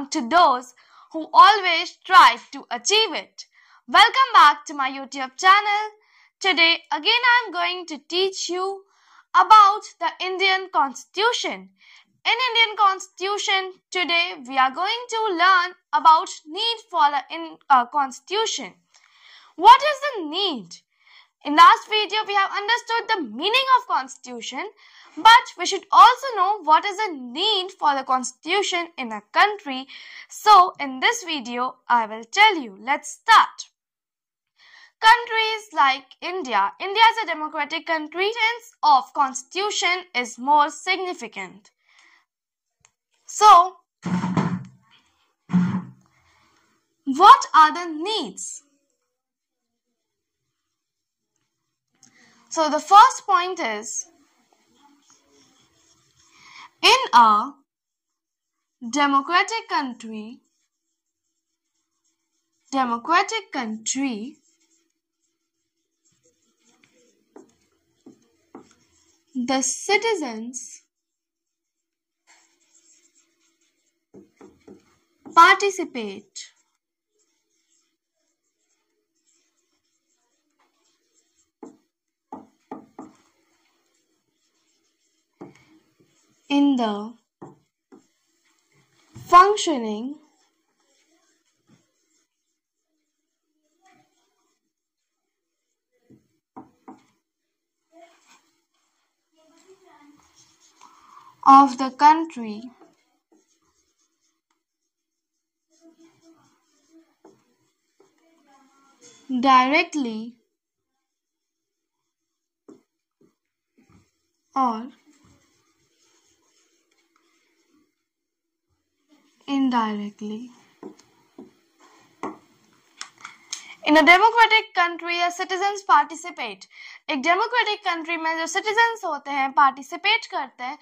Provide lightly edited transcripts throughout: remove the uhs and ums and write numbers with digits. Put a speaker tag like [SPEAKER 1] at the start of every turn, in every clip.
[SPEAKER 1] belong to those who always try to achieve it. Welcome back to my YouTube channel. Today again I am going to teach you about the Indian Constitution. In Indian Constitution, today we are going to learn about need for a constitution. What is the need? In last video we have understood the meaning of constitution, but we should also know what is the need for the constitution in a country. So in this video I will tell you. Let's start. Countries like India. India is a democratic country. Hence of constitution is more significant. So, what are the needs? So, the first point is, in a democratic country, the citizens participate in the functioning of the country directly or indirectly. In a democratic country, the citizens participate. एक democratic country में जो citizens होते हैं participate करते हैं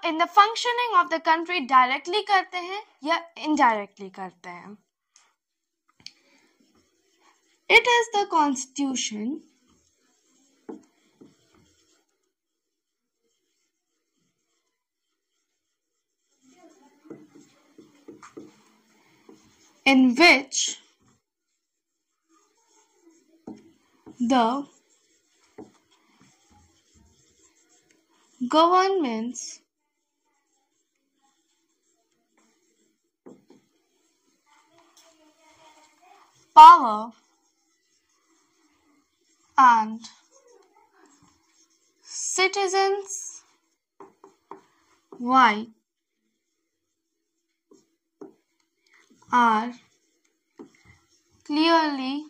[SPEAKER 1] in the functioning of the country directly करते हैं या indirectly करते हैं. It is the constitution in which the government's power and citizens' rights are clearly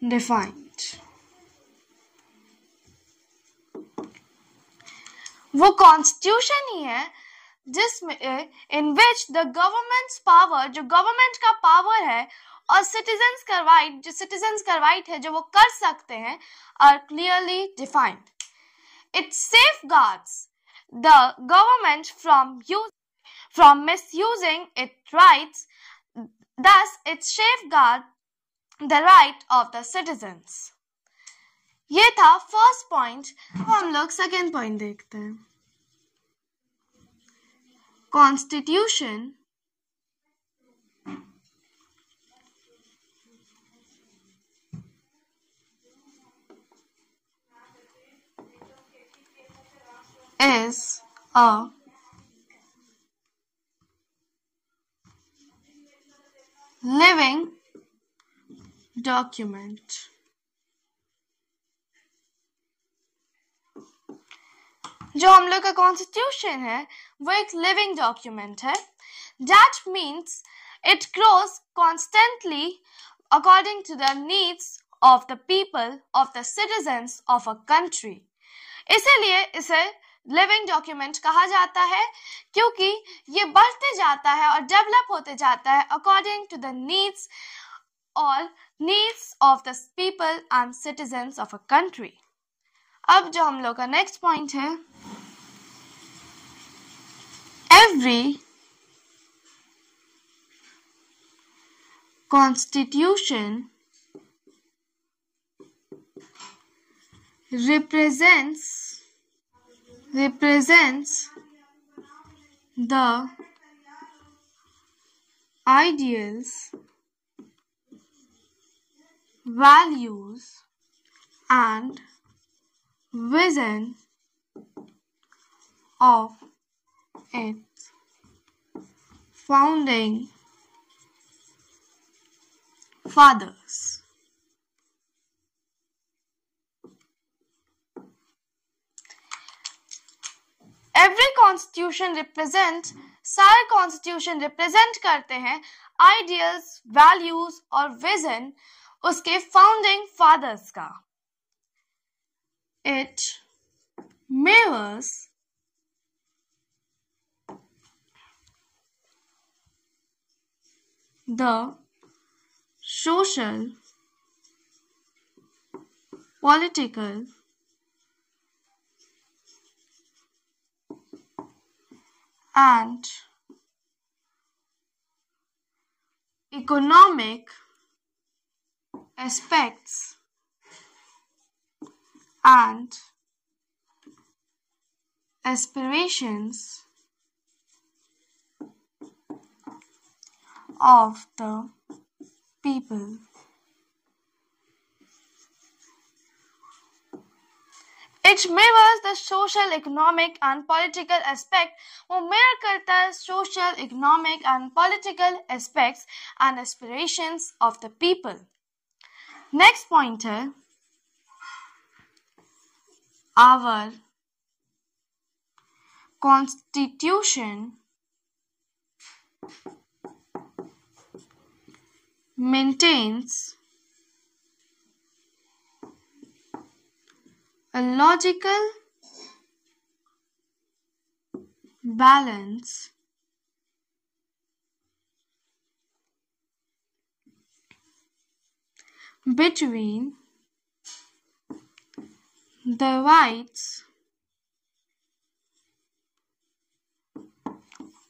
[SPEAKER 1] defined. वो कॉन्स्टिट्यूशन ही है जिसमें in which the government's power, जो गवर्नमेंट का पावर है, और citizens का right, जो citizens का right है जो वो कर सकते हैं, are clearly defined. It safeguards the government from misusing its rights. Thus, it safeguards the right of the citizens. ये था फर्स्ट पॉइंट. हम लोग सेकेंड पॉइंट देखते हैं. Constitution is a living document. जो हम लोग का कॉन्स्टिट्यूशन है वो एक लिविंग डॉक्यूमेंट है. That means it grows constantly according to the needs of the people, of the citizens of a country. इसीलिए इसे लिविंग डॉक्यूमेंट कहा जाता है क्योंकि ये बढ़ते जाता है और डेवलप होते जाता है according to the needs of the people and citizens of a country. अब जो हम लोग का नेक्स्ट पॉइंट है, every constitution represents the ideals, values, and vision of its founding fathers. Every constitution represents, सारे कॉन्स्टिट्यूशन रिप्रेजेंट करते हैं ideals, values और विजन उसके फाउंडिंग फादर्स का. It mirrors the social, political, and economic aspects and aspirations of the people. It mirrors the social, economic and political aspect. वो mirror करता है social, economic and political aspects and aspirations of the people. Next point है our constitution maintains a logical balance between the rights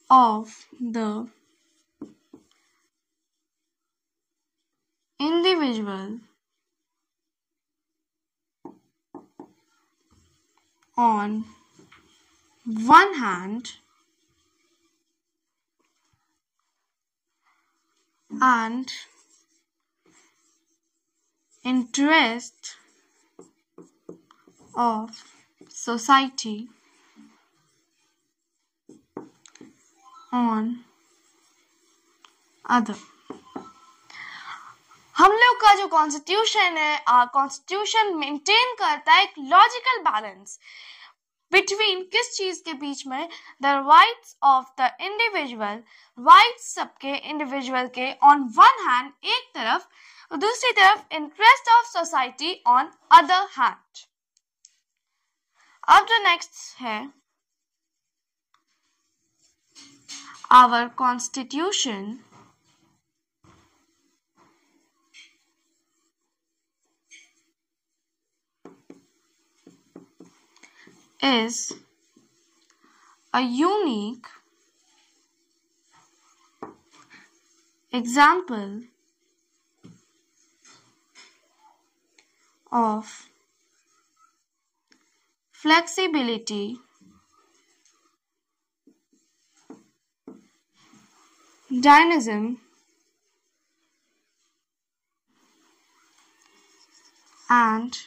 [SPEAKER 1] of the individual on one hand and interest of society on other. हम लोग का जो constitution है, constitution maintain करता है एक logical balance between किस चीज के बीच में, the rights of the individual, rights सबके इंडिविजुअल के ऑन वन हैंड एक तरफ और दूसरी तरफ interest of society on other hand. अब जो नेक्स्ट है our constitution is a unique example of flexibility, dynamism, and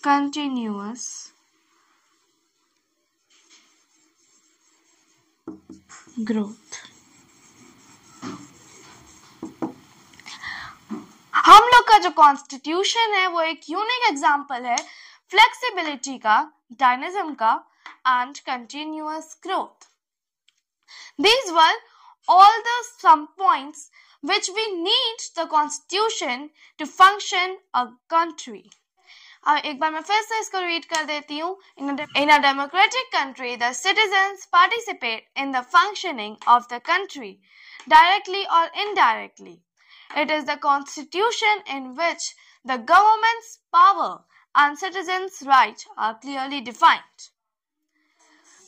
[SPEAKER 1] continuous growth. हम लोग का जो कॉन्स्टिट्यूशन है वो एक यूनिक एग्जांपल है फ्लेक्सिबिलिटी का, डायनेमिज्म का and continuous growth. These were all the some points which we need the constitution to function a country. एक बार मैं फिर से इसको रीड कर देती हूँ. In a democratic country, the citizens participate in the functioning of the country, directly or indirectly. It is the constitution in which the government's power and citizens' rights are clearly defined.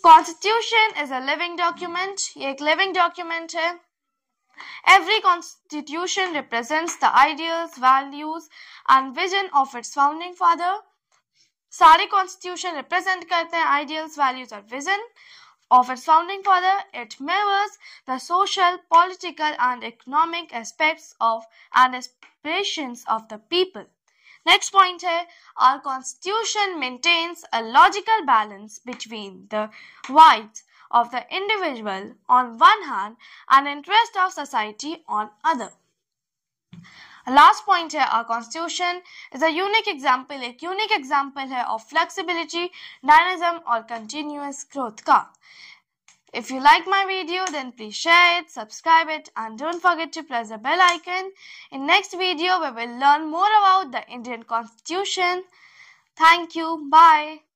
[SPEAKER 1] Constitution is a living document. ये एक living document है. Every constitution represents the ideals, values and vision of its founding father. सारे constitution represent करते हैं ideals, values और vision of its founding father, it mirrors the social, political, and economic aspects of and aspirations of the people. Next point है, our constitution maintains a logical balance between the rights of the individual on one hand and interest of society on other. Last point है, our constitution is a unique example, एक unique example है of flexibility, dynamism और continuous growth का. If you like my video, then please share it, subscribe it, and don't forget to press the bell icon. In next video, we will learn more about the Indian Constitution. Thank you. Bye.